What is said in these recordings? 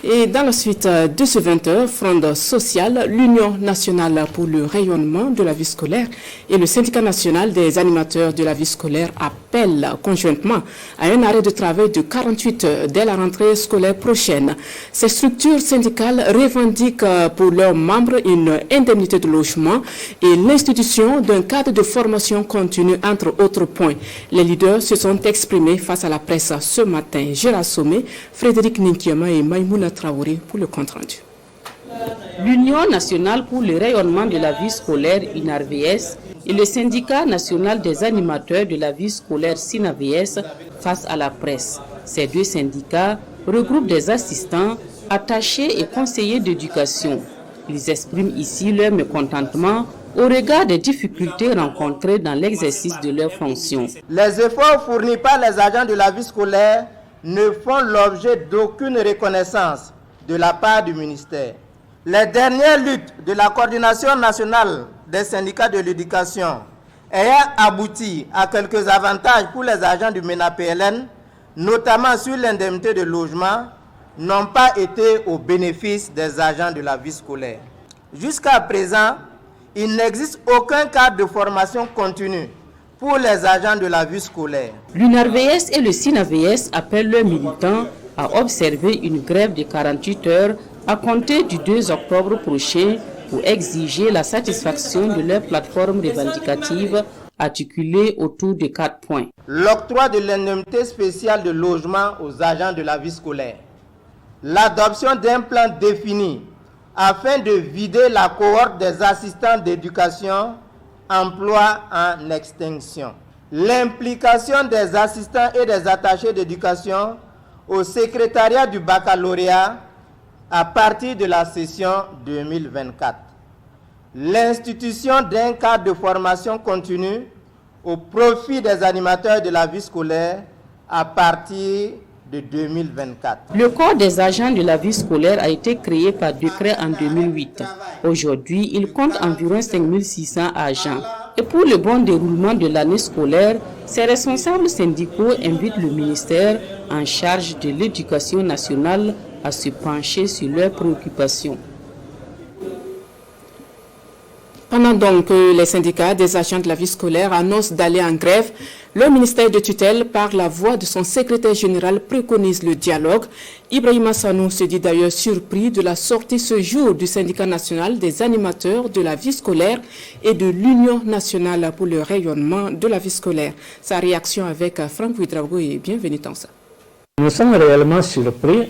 Et dans la suite de ce 20h, Fronde sociale, l'Union nationale pour le rayonnement de la vie scolaire et le syndicat national des animateurs de la vie scolaire appellent conjointement à un arrêt de travail de 48 heures dès la rentrée scolaire prochaine. Ces structures syndicales revendiquent pour leurs membres une indemnité de logement et l'institution d'un cadre de formation continue, entre autres points. Les leaders se sont exprimés face à la presse ce matin. Gérard Sommet, Frédéric Ninkiama et Maïmouna Traoré pour le compte-rendu. L'Union nationale pour le rayonnement de la vie scolaire, UNARVS, et le syndicat national des animateurs de la vie scolaire, SINAVS, face à la presse. Ces deux syndicats regroupent des assistants, attachés et conseillers d'éducation. Ils expriment ici leur mécontentement au regard des difficultés rencontrées dans l'exercice de leurs fonctions. Les efforts fournis par les agents de la vie scolaire ne font l'objet d'aucune reconnaissance de la part du ministère. Les dernières luttes de la coordination nationale des syndicats de l'éducation ayant abouti à quelques avantages pour les agents du MENA-PLN, notamment sur l'indemnité de logement, n'ont pas été au bénéfice des agents de la vie scolaire. Jusqu'à présent, il n'existe aucun cadre de formation continue pour les agents de la vie scolaire. L'UNARVS et le SINAVS appellent leurs militants à observer une grève de 48 heures à compter du 2 octobre prochain pour exiger la satisfaction de leur plateforme revendicative articulée autour de 4 points. L'octroi de l'indemnité spéciale de logement aux agents de la vie scolaire. L'adoption d'un plan défini afin de vider la cohorte des assistants d'éducation, emploi en extinction. L'implication des assistants et des attachés d'éducation au secrétariat du baccalauréat à partir de la session 2024. L'institution d'un cadre de formation continue au profit des animateurs de la vie scolaire à partir de 2024. Le corps des agents de la vie scolaire a été créé par décret en 2008. Aujourd'hui, il compte environ 5600 agents. Et pour le bon déroulement de l'année scolaire, ces responsables syndicaux invitent le ministère en charge de l'éducation nationale à se pencher sur leurs préoccupations. Pendant donc que les syndicats des agents de la vie scolaire annoncent d'aller en grève, le ministère de tutelle, par la voix de son secrétaire général, préconise le dialogue. Ibrahima Sanou se dit d'ailleurs surpris de la sortie ce jour du syndicat national des animateurs de la vie scolaire et de l'Union nationale pour le rayonnement de la vie scolaire. Sa réaction avec Franck Ouidraogo est bienvenue dans ça. Nous sommes réellement surpris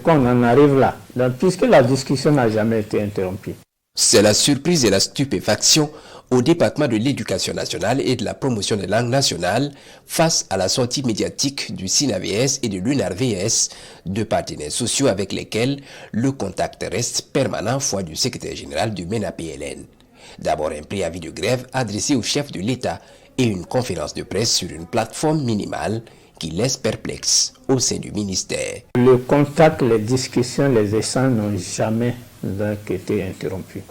qu'on en arrive là, puisque la discussion n'a jamais été interrompue. C'est la surprise et la stupéfaction au département de l'éducation nationale et de la promotion des langues nationales face à la sortie médiatique du SINAVS et de l'UNARVS, deux partenaires sociaux avec lesquels le contact reste permanent, foi du secrétaire général du MENA-PLN. D'abord un préavis de grève adressé au chef de l'État et une conférence de presse sur une plateforme minimale qui laisse perplexe au sein du ministère. Le contact, les discussions, les échanges n'ont jamais été interrompus.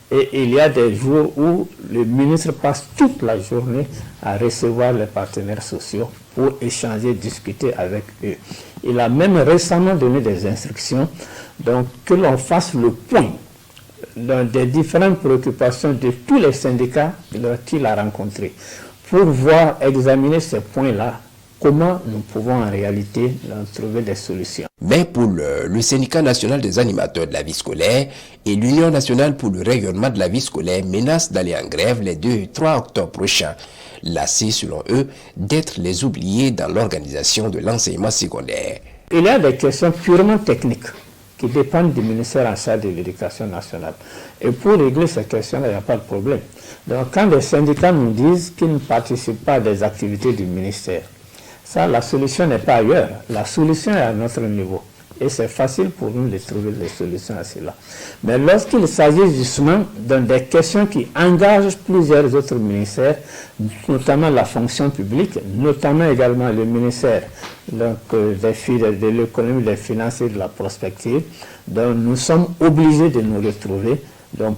Et il y a des jours où le ministre passe toute la journée à recevoir les partenaires sociaux pour échanger, discuter avec eux. Il a même récemment donné des instructions que l'on fasse le point des différentes préoccupations de tous les syndicats qu'il a rencontrés pour voir, examiner ces points-là. Comment nous pouvons en réalité trouver des solutions. Mais pour le syndicat national des animateurs de la vie scolaire et l'Union nationale pour le rayonnement de la vie scolaire menacent d'aller en grève les 2 et 3 octobre prochains, lassés selon eux d'être les oubliés dans l'organisation de l'enseignement secondaire. Il y a des questions purement techniques qui dépendent du ministère en charge de l'éducation nationale. Et pour régler ces questions-là, il n'y a pas de problème. Donc quand les syndicats nous disent qu'ils ne participent pas à des activités du ministère, ça, la solution n'est pas ailleurs. La solution est à notre niveau. Et c'est facile pour nous de trouver des solutions à cela. Mais lorsqu'il s'agit justement des questions qui engagent plusieurs autres ministères, notamment la fonction publique, notamment également le ministère de l'économie, des finances et de la prospective, donc nous sommes obligés de nous retrouver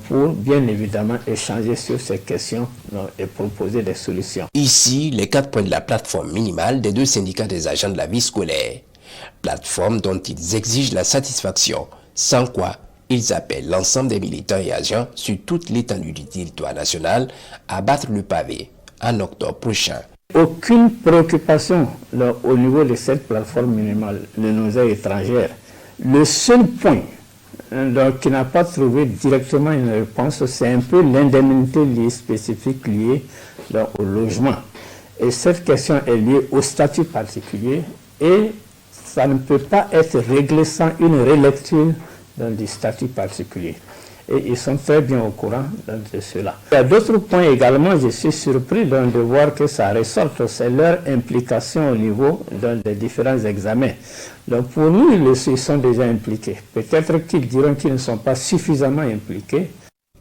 pour bien évidemment échanger sur ces questions et proposer des solutions. Ici, les 4 points de la plateforme minimale des 2 syndicats des agents de la vie scolaire. plateforme dont ils exigent la satisfaction, sans quoi ils appellent l'ensemble des militants et agents sur toute l'étendue du territoire national à battre le pavé en octobre prochain. Aucune préoccupation au niveau de cette plateforme minimale de nos aides étrangères. Le seul point qui n'a pas trouvé directement une réponse, c'est un peu l'indemnité spécifique liée au logement. Et cette question est liée au statut particulier et ça ne peut pas être réglé sans une relecture du statut particulier. Et ils sont très bien au courant de cela. Il y a d'autres points également, je suis surpris de voir que ça ressorte, c'est leur implication au niveau des différents examens. Donc pour nous, ils sont déjà impliqués. Peut-être qu'ils diront qu'ils ne sont pas suffisamment impliqués.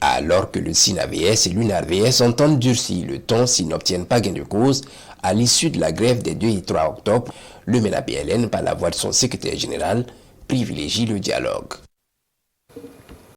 Alors que le SINAVS et l'UNARVS entendent durcir le ton s'ils n'obtiennent pas gain de cause, à l'issue de la grève des 2 et 3 octobre, le MENA-BLN, par la voix de son secrétaire général, privilégie le dialogue.